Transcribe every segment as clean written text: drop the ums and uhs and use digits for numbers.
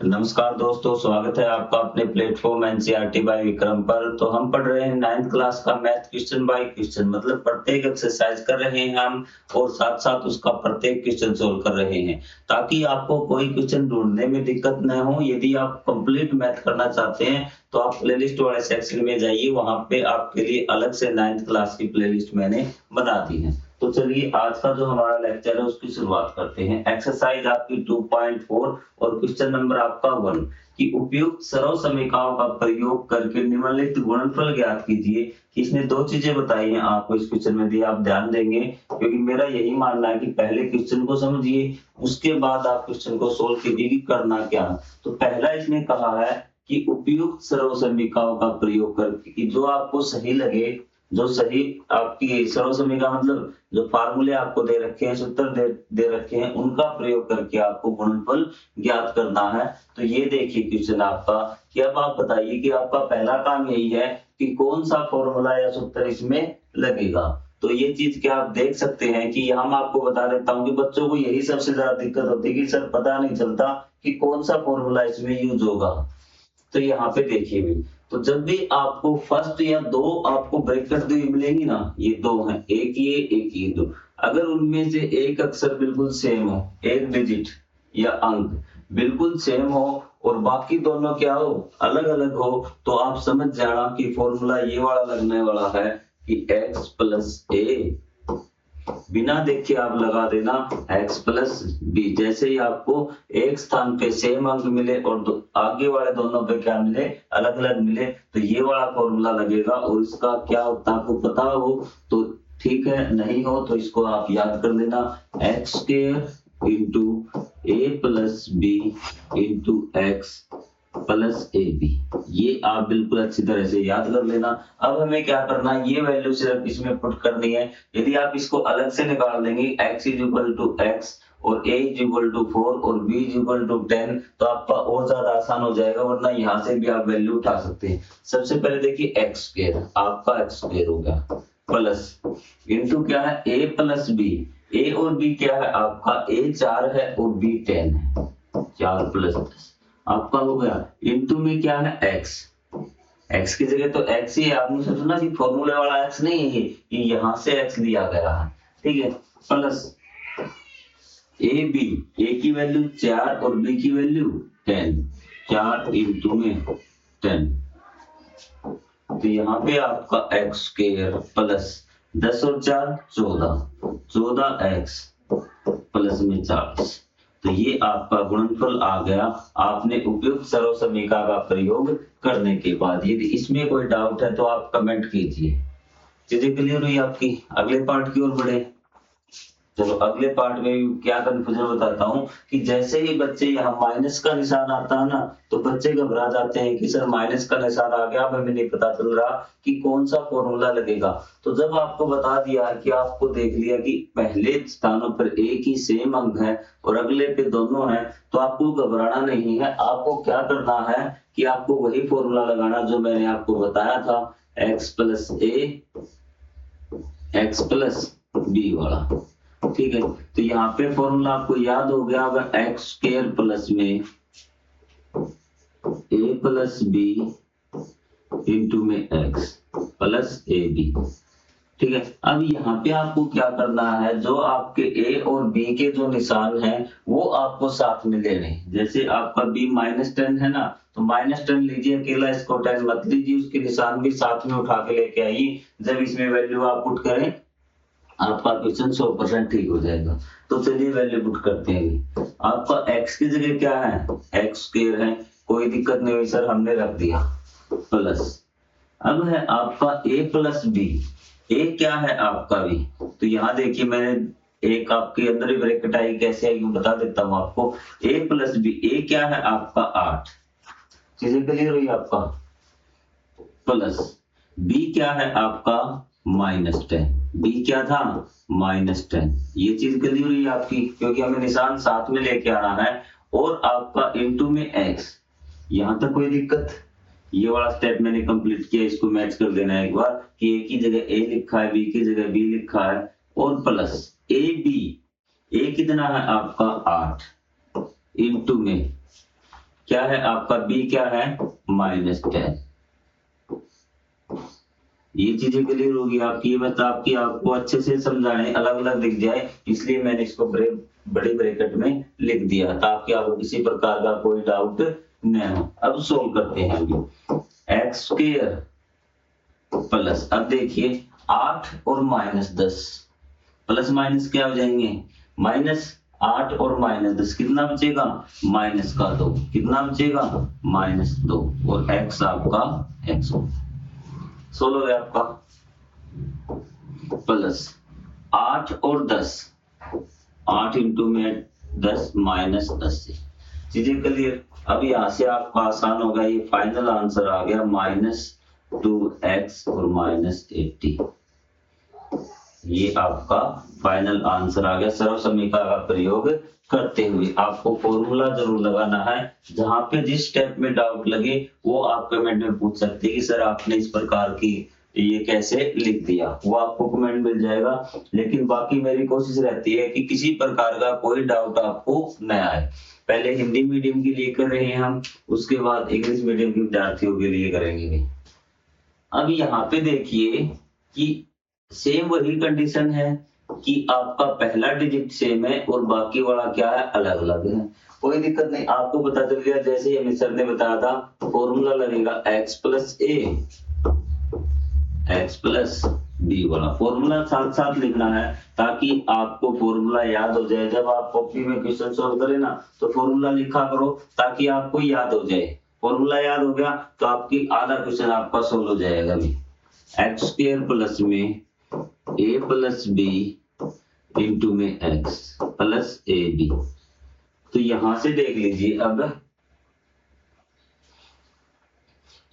नमस्कार दोस्तों, स्वागत है आपका अपने प्लेटफॉर्म एनसीईआरटी बाय विक्रम पर। तो हम पढ़ रहे हैं 9th क्लास का मैथ क्वेश्चन बाय क्वेश्चन, मतलब प्रत्येक एक्सरसाइज कर रहे हैं हम और साथ साथ उसका प्रत्येक क्वेश्चन सोल्व कर रहे हैं ताकि आपको कोई क्वेश्चन ढूंढने में दिक्कत न हो। यदि आप कंप्लीट मैथ करना चाहते हैं तो आप प्लेलिस्ट वाले सेक्शन में जाइए, वहां पे आपके लिए अलग से 9th क्लास की प्लेलिस्ट मैंने बना दी है। तो चलिए आज का जो हमारा लेक्चर है उसकी शुरुआत करते हैं। एक्सरसाइज आपकी 2.4 और क्वेश्चन नंबर आपका 1 कि उपयुक्त सरल समीकरणों का प्रयोग करके निम्नलिखित गुणनफल ज्ञात कीजिए। इसने दो चीजें बताई हैं आपको इस क्वेश्चन में, दी आप ध्यान देंगे क्योंकि मेरा यही मानना है कि पहले क्वेश्चन को समझिए, उसके बाद आप क्वेश्चन को सोल्व कीजिए कि करना क्या। तो पहला इसने कहा है कि उपयुक्त सरल समीकरणों का प्रयोग करके, कि जो आपको सही लगे, जो सही आपकी सरल समीकरण मतलब जो फार्मूले आपको दे रखे हैं, सूत्र दे रखे हैं, उनका प्रयोग करके आपको गुणनफल ज्ञात करना है। तो ये देखिए क्वेश्चन आपका कि अब आप बताइए कि आपका पहला काम यही है कि कौन सा फॉर्मूला या सूत्र इसमें लगेगा। तो ये चीज क्या आप देख सकते हैं कि हम आपको बता देता हूं कि बच्चों को यही सबसे ज्यादा दिक्कत होती है कि सर पता नहीं चलता कि कौन सा फॉर्मूला इसमें यूज होगा। तो यहाँ पे देखिए भी, तो जब भी आपको फर्स्ट या दो आपको ब्रैकेट दी मिलेंगी ना, ये दो हैं, एक ये दो, अगर उनमें से एक अक्षर बिल्कुल सेम हो, एक डिजिट या अंक बिल्कुल सेम हो और बाकी दोनों क्या हो, अलग अलग हो, तो आप समझ जाना कि फॉर्मूला ये वाला लगने वाला है कि x प्लस ए, बिना देखे आप लगा देना x प्लस बी। जैसे ही आपको एक स्थान पे सेम अंक मिले और आगे वाले दोनों पे क्या मिले, अलग अलग मिले, तो ये वाला फॉर्मूला लगेगा। और इसका क्या होता है आपको पता हो तो ठीक है, नहीं हो तो इसको आप याद कर लेना, x square into a plus b into x plus a b. ये आप बिल्कुल अच्छी तरह से याद कर लेना। अब हमें क्या करना है, ये वैल्यू सिर्फ इसमें पुट करनी है। यदि आप इसको अलग से निकाल देंगे x is equal to x और a इज इक्वल टू 4 और b इज इक्वल टू 10, तो आपका और ज्यादा आसान हो जाएगा, वरना यहाँ से भी आप वैल्यू उठा सकते हैं। सबसे पहले देखिए एक्स स्क्वायर, आपका एक्स स्क्वायर हो गया प्लस इंटू क्या है a प्लस बी, a और b क्या है आपका, a 4 है और b 10 है, 4 प्लस 10 आपका हो गया, इंटू में क्या है x, x की जगह तो x ही है। आपने सोचना कि फॉर्मूले वाला x नहीं है, ये यहाँ से x लिया गया है, ठीक है, प्लस ए बी, ए की वैल्यू 4 और b की वैल्यू 10, 4 इंटू में 10, तो यहाँ पे आपका x स्क्वायर प्लस 10 और 4 14, 14x प्लस में 40। तो ये आपका गुणनफल आ गया आपने उपयुक्त सरल समीकरण का प्रयोग करने के बाद। यदि इसमें कोई डाउट है तो आप कमेंट कीजिए। चीजें क्लियर हुई आपकी? अगले पार्ट की ओर बढ़े। चलो अगले पार्ट में क्या कंफ्यूजन बताता हूँ कि जैसे ही बच्चे यहाँ माइनस का निशान आता है ना, तो बच्चे घबरा जाते हैं कि सर माइनस का निशान आ गया, हमें नहीं पता चल रहा कि कौन सा फॉर्मूला लगेगा। तो जब आपको बता दिया कि आपको देख लिया कि पहले स्थानों पर एक ही सेम अंक है और अगले पे दोनों हैं, तो आपको घबराना नहीं है। आपको क्या करना है कि आपको वही फॉर्मूला लगाना जो मैंने आपको बताया था, एक्स प्लस ए एक्स प्लस बी वाला, ठीक है। तो यहाँ पे फॉर्मूला आपको याद हो गया होगा, एक्स स्क्वायर प्लस में ए प्लस बी इंटू में एक्स प्लस ए बी, ठीक है। अब यहाँ पे आपको क्या करना है, जो आपके ए और बी के जो निशान हैं वो आपको साथ में लेने हैं। जैसे आपका बी -10 है ना, तो -10 लीजिए अकेला, इसको 10 मत लीजिए, उसके निशान भी साथ में उठा के लेके आइए। जब इसमें वैल्यू आप पुट करें आपका क्वेश्चन 100% ठीक हो जाएगा। तो चलिए वैल्यू पुट करते हैं। आपका x की जगह क्या है, x स्क्वायर है, कोई दिक्कत नहीं हुई सर, हमने रख दिया प्लस। अब है आपका a प्लस बी, a क्या है आपका भी, तो यहाँ देखिए मैंने एक आपके अंदर ही ब्रैकेट आई, कैसे आई बता देता हूँ आपको। a प्लस बी, a क्या है आपका 8, चीजें क्लियर हुई आपका, प्लस b क्या है आपका -10, b क्या था -10। ये चीज क्लियर हुई आपकी, क्योंकि हमें निशान साथ में लेके आना है। और आपका इंटू में x, यहां तक कोई दिक्कत? ये वाला स्टेप मैंने कंप्लीट किया, इसको मैच कर देना है एक बार कि a की जगह a लिखा है, b की जगह b लिखा है, और प्लस ए बी, a कितना है आपका 8 इंटू में क्या है आपका b क्या है -10। ये चीजें क्लियर होगी आपकी। मतलब आपको अच्छे से समझाने, अलग अलग दिख जाए, इसलिए मैंने इसको बड़ी ब्रैकेट में लिख दिया ताकि आपको किसी प्रकार का कोई डाउट न हो। अब सोल्व करते हैं अभी। एक्स स्क्वायर प्लस, अब देखिए 8 और -10, प्लस माइनस क्या हो जाएंगे, -8 और -10, कितना बचेगा -2, कितना बचेगा -2, और x आपका x सोल्व हो गया आपका। प्लस 8 और 10, 8 इंटू में 10 -10 से चीजें क्लियर। अब यहां से आपका आसान होगा, ये फाइनल आंसर आ गया -2x और -80। ये आपका फाइनल आंसर आ गया सर्व समीकरण का प्रयोग करते हुए। आपको फॉर्मूला जरूर लगाना है। जहां पे जिस स्टेप में डाउट लगे वो आप कमेंट में पूछ सकते हैं कि सर आपने इस प्रकार की ये कैसे लिख दिया, वो आपको कमेंट मिल जाएगा। लेकिन बाकी मेरी कोशिश रहती है कि किसी प्रकार का कोई डाउट आपको न आए। पहले हिंदी मीडियम के लिए कर रहे हैं हम, उसके बाद इंग्लिश मीडियम के विद्यार्थियों के लिए करेंगे। अब यहाँ पे देखिए कि सेम वही कंडीशन है कि आपका पहला डिजिट सेम है और बाकी वाला क्या है अलग अलग है। कोई दिक्कत नहीं, आपको पता चल गया। जैसे हमें सर ने बताया था फॉर्मूला लगेगा x प्लस ए, x प्लस बी वाला फॉर्मूला साथ साथ लिखना है ताकि आपको फॉर्मूला याद हो जाए। जब आप कॉपी में क्वेश्चन सॉल्व करें ना तो फॉर्मूला लिखा करो ताकि आपको याद हो जाए। फॉर्मूला याद हो गया तो आपकी आधा क्वेश्चन आपका सोल्व हो जाएगा। अभी एक्स स्क्वायर प्लस में a प्लस बी इंटू में x प्लस ए बी। तो यहां से देख लीजिए, अब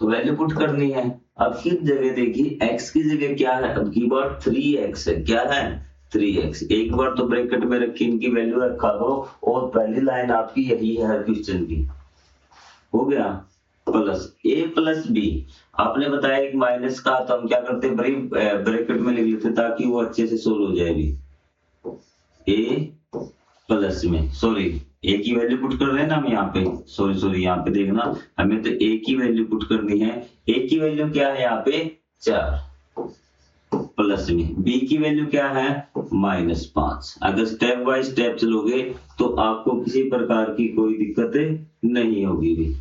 तो वैल्यू पुट करनी है। अब किस जगह देखिए x की जगह क्या है, अब की बार 3x है, क्या है 3x। एक बार तो ब्रैकेट में रखी इनकी वैल्यू रखा दो और पहली लाइन आपकी यही है हर क्वेश्चन की। हो गया प्लस a प्लस बी। आपने बताया एक माइनस का, तो हम क्या करते ब्रैकेट में लिख लेते ताकि वो अच्छे से सोल्व हो जाएगी। a प्लस में सॉरी a की वैल्यू पुट कर रहे हैं ना हम यहाँ पे, सॉरी यहाँ पे देखना, हमें तो a की वैल्यू पुट करनी है। a की वैल्यू क्या है यहाँ पे 4 प्लस में b की वैल्यू क्या है -5। अगर स्टेप बाय स्टेप चलोगे तो आपको किसी प्रकार की कोई दिक्कत नहीं होगी भी।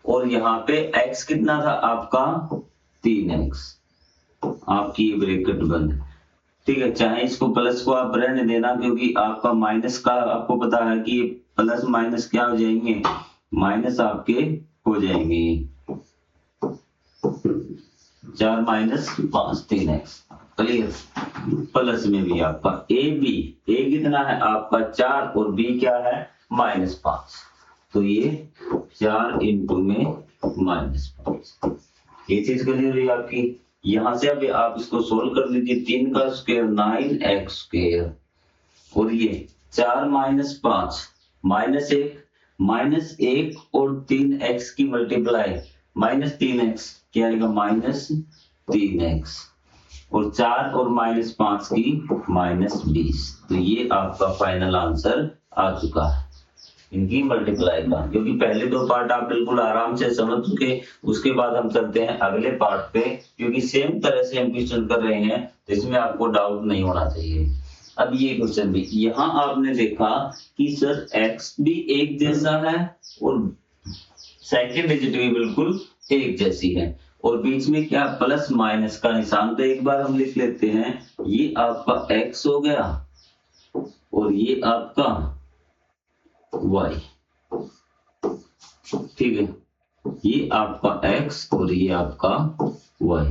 और यहाँ पे x कितना था आपका 3x, आपकी ये ब्रैकेट बंद। ठीक है, चाहे इसको प्लस को आप रहने देना क्योंकि आपका माइनस का आपको पता है कि प्लस माइनस क्या हो जाएंगे, माइनस आपके हो जाएंगे। 4 -5 3x क्लियर। प्लस में भी आपका a कितना है आपका 4 और b क्या है -5। तो ये 4 इंटू में -5, ये चीज क्लियर हुई आपकी। यहां से अब आप इसको सोल्व कर लीजिए। 3 का स्क्वायर 9x स्क्वायर और ये 4 -5 -1 और 3x की मल्टीप्लाई -3x क्या आएगा -3x और 4 और -5 की -20। तो ये आपका फाइनल आंसर आ चुका है इनकी मल्टीप्लाई का। क्योंकि पहले 2 पार्ट आप बिल्कुल आराम से समझ चुके, उसके बाद हम चलते हैं अगले पार्ट पे, क्योंकि सेम तरह से हम क्वेश्चन कर रहे हैं तो इसमें आपको डाउट नहीं होना चाहिए। अब ये क्वेश्चन भी यहाँ आपने देखा कि सर x भी एक जैसा है और सेकंड डिजिट भी बिल्कुल एक जैसी है और बीच में क्या प्लस माइनस का निशान। तो एक बार हम लिख लेते हैं, ये आपका x हो गया और ये आपका y, ठीक है, ये आपका x और ये आपका y,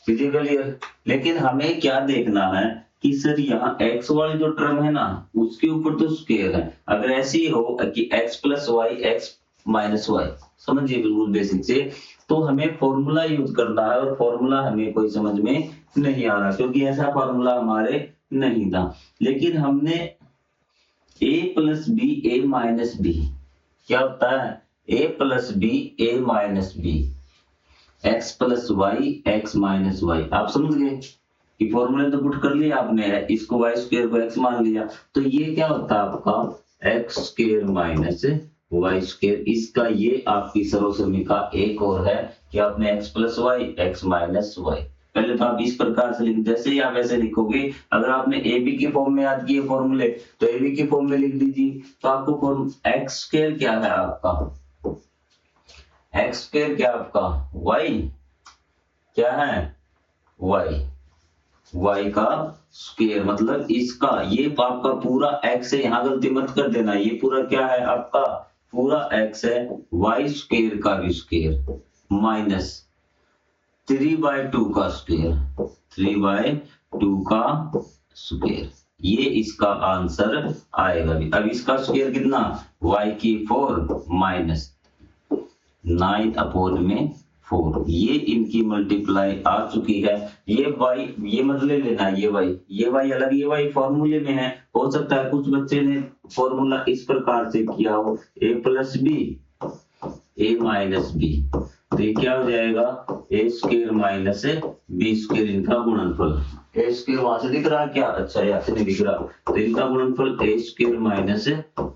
क्लियर। लेकिन हमें क्या देखना है कि सर यहाँ x वाली जो टर्म है ना उसके ऊपर तो स्क्वायर है। अगर ऐसी हो कि x plus y x minus y, समझिए बिल्कुल बेसिक से, तो हमें फॉर्मूला यूज करना है और फॉर्मूला हमें कोई समझ में नहीं आ रहा क्योंकि ऐसा फॉर्मूला हमारे नहीं था। लेकिन हमने a plus b a minus b, क्या होता है a plus b a minus b, x plus y x minus y. आप समझ गए कि फॉर्मूले तो पुट कर लिया आपने, इसको y स्क्वायर को x मान लिया। तो ये क्या होता है आपका x x square minus y square. इसका ये आपकी सर्वसमीका एक और है कि आपने x plus y x minus y. पहले तो आप इस प्रकार से लिख, जैसे ही आप ऐसे लिखोगे, अगर आपने ए बी के फॉर्म में याद किए फॉर्मूले तो ए बी के फॉर्म में लिख दीजिए। तो आपको फॉर्म एक्स स्क्वायर क्या है आपका, एक्स स्क्वायर क्या आपका वाई, क्या है वाई, y का स्क्वायर मतलब इसका, ये आपका पूरा x है, यहां गलती मत कर देना, ये पूरा क्या है आपका पूरा x है, y स्क्वायर का भी स्क्वायर माइनस 3/2 का स्क्वायर, 3/2 का स्क्वायर, ये इसका आंसर आएगा। अब इसका स्क्वायर कितना, y की 4 माइनस 9/4, ये इनकी मल्टीप्लाई आ चुकी है। ये y ये मत ले लेना, ये y अलग, ये y फॉर्मूले में है। हो सकता है कुछ बच्चे ने फॉर्मूला इस प्रकार से किया हो, a plus b a minus b, तो ये क्या हो जाएगा a square minus b square, इनका गुणनफल। a स्क्वायर वहां से दिख रहा है क्या, अच्छा यहाँ से नहीं दिख रहा, तो इनका गुणनफल a square minus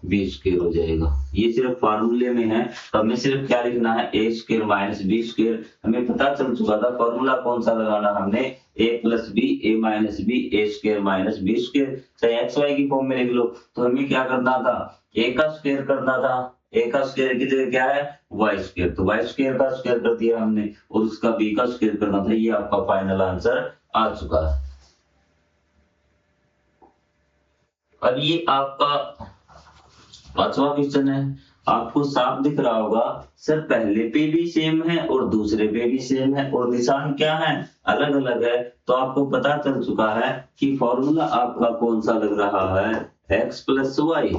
b square हो जाएगा। ये सिर्फ फार्मूले में है, तो हमें सिर्फ क्या लिखना है a square minus b square. हमें पता चल चुका था फॉर्मूला कौन सा लगाना, हमने a plus b a minus b a square minus b square, चाहे एक्स वाई की फॉर्म में लिख लो। तो हमें क्या करना था, a का स्क्वायर करना था, a का स्क्वायर की जगह क्या है y स्क्वायर, तो y स्क्वायर का स्क्वायर कर दिया हमने, और उसका b का स्क्वायर करना था। ये आपका फाइनल आंसर आ चुका है। अब ये आपका 5वां क्वेश्चन है। आपको साफ दिख रहा होगा सर, पहले पे भी सेम है और दूसरे पे भी सेम है और निशान क्या है अलग अलग है। तो आपको पता चल चुका है कि फॉर्मूला आपका कौन सा लग रहा है, x plus y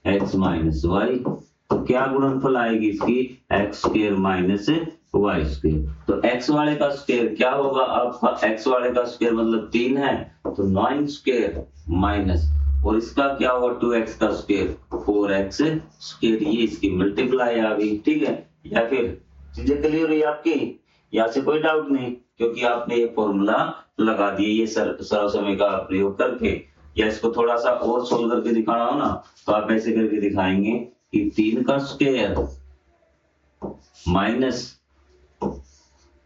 x minus y. तो क्या गुणनफल आएगी इसकी, x square minus y square. तो x वाले का स्क्वायर क्या होगा आपका, x वाले का स्क्वायर मतलब 3 है, तो 9 स्क्वायर माइनस, और इसका क्या होगा 2x का स्क्वायर 4x स्क्वायर, ये इसकी मल्टीप्लाई आ गई। ठीक है, या फिर चीजें क्लियर हुई आपकी, यहाँ से कोई डाउट नहीं, क्योंकि आपने ये फॉर्मूला लगा दिए ये सर्वसमीका का प्रयोग करके। या इसको थोड़ा सा और सोल्व करके दिखाना हो ना, तो आप ऐसे करके दिखाएंगे कि 3 का स्क्वायर माइनस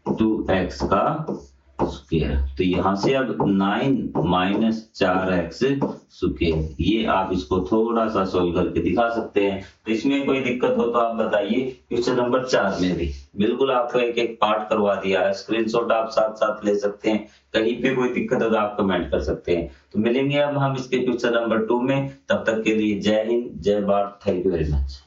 2x का स्क्वायर, तो यहां से अब 9 माइनस 4x स्क्वायर, ये आप इसको थोड़ा सा सोल्व करके दिखा सकते हैं। तो इसमें कोई दिक्कत हो तो आप बताइए। क्वेश्चन नंबर 4 में भी बिल्कुल आपको एक एक पार्ट करवा दिया है, स्क्रीनशॉट आप साथ साथ ले सकते हैं, कहीं पे कोई दिक्कत हो तो आप कमेंट कर सकते हैं। तो मिलेंगे अब हम इसके क्वेश्चन नंबर 2 में, तब तक के लिए जय हिंद जय Bharat, thank you very much.